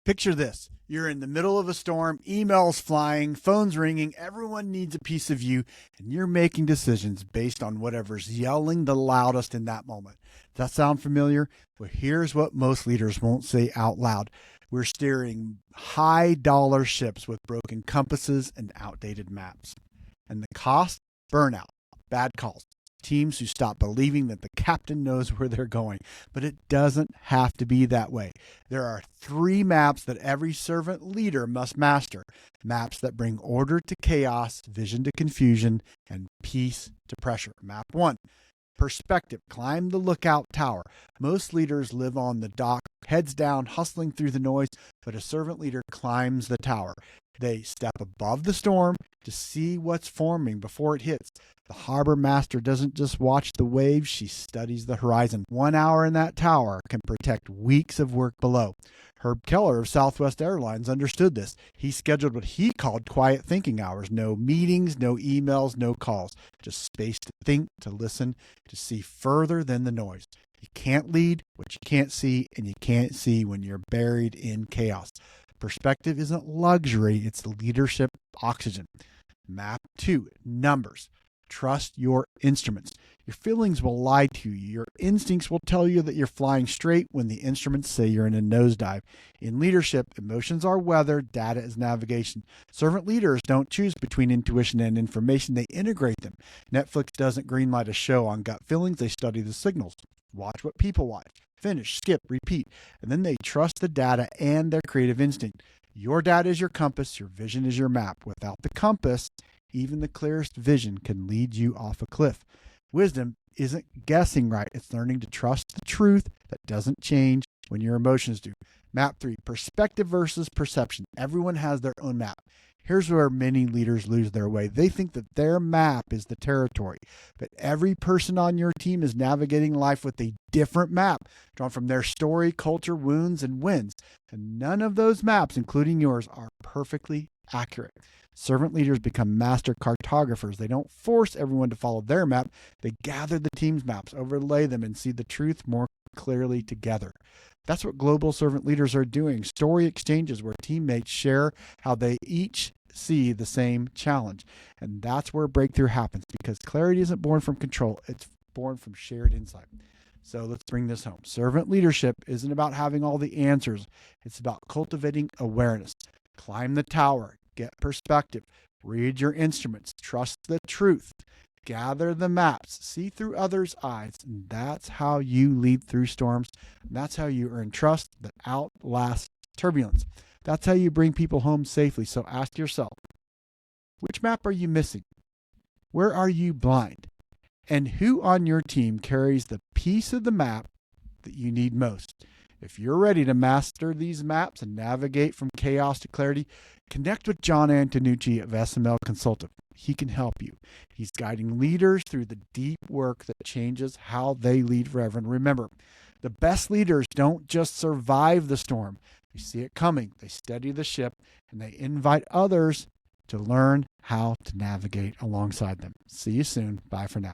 Picture this. You're in the middle of a storm, emails flying, phones ringing, everyone needs a piece of you, and you're making decisions based on whatever's yelling the loudest in that moment. Does that sound familiar? Well, here's what most leaders won't say out loud. We're steering high dollar ships with broken compasses and outdated maps. And the cost? Burnout, bad calls, teams who stop believing that the captain knows where they're going. But it doesn't have to be that way. There are 3 maps that every servant leader must master. Maps that bring order to chaos, vision to confusion, and peace to pressure. Map 1. Perspective. Climb the lookout tower. Most leaders live on the dock, heads down, hustling through the noise, but a servant leader climbs the tower. They step above the storm to see what's forming before it hits. The harbor master doesn't just watch the waves, she studies the horizon. 1 hour in that tower can protect weeks of work below. Herb Keller of Southwest Airlines understood this. He scheduled what he called quiet thinking hours. No meetings, no emails, no calls. Just space to think, to listen, to see further than the noise. You can't lead what you can't see, and you can't see when you're buried in chaos. Perspective isn't luxury, it's leadership oxygen. Map 2, numbers. Trust your instruments. Your feelings will lie to you. Your instincts will tell you that you're flying straight when the instruments say you're in a nosedive. In leadership, emotions are weather, data is navigation. Servant leaders don't choose between intuition and information, they integrate them. Netflix doesn't greenlight a show on gut feelings, they study the signals. Watch what people watch. Finish, skip, repeat. And then they trust the data and their creative instinct. Your data is your compass, your vision is your map. Without the compass, even the clearest vision can lead you off a cliff. Wisdom isn't guessing right. It's learning to trust the truth that doesn't change when your emotions do. Map 3, perspective versus perception. Everyone has their own map. Here's where many leaders lose their way. They think that their map is the territory, but every person on your team is navigating life with a different map, drawn from their story, culture, wounds, and wins. And none of those maps, including yours, are perfectly accurate. Servant leaders become master cartographers. They don't force everyone to follow their map. They gather the team's maps, overlay them, and see the truth more clearly together. That's what global servant leaders are doing. Story exchanges where teammates share how they each see the same challenge. And that's where breakthrough happens, because clarity isn't born from control. It's born from shared insight. So let's bring this home. Servant leadership isn't about having all the answers. It's about cultivating awareness. Climb the tower. Get perspective. Read your instruments. Trust the truth. Gather the maps. See through others' eyes. And that's how you lead through storms. And that's how you earn trust that outlasts turbulence. That's how you bring people home safely. So ask yourself, which map are you missing? Where are you blind? And who on your team carries the piece of the map that you need most? If you're ready to master these maps and navigate from chaos to clarity, connect with John Antonucci of SML Consulting. He can help you. He's guiding leaders through the deep work that changes how they lead forever. And remember, the best leaders don't just survive the storm. They see it coming, they steady the ship, and they invite others to learn how to navigate alongside them. See you soon. Bye for now.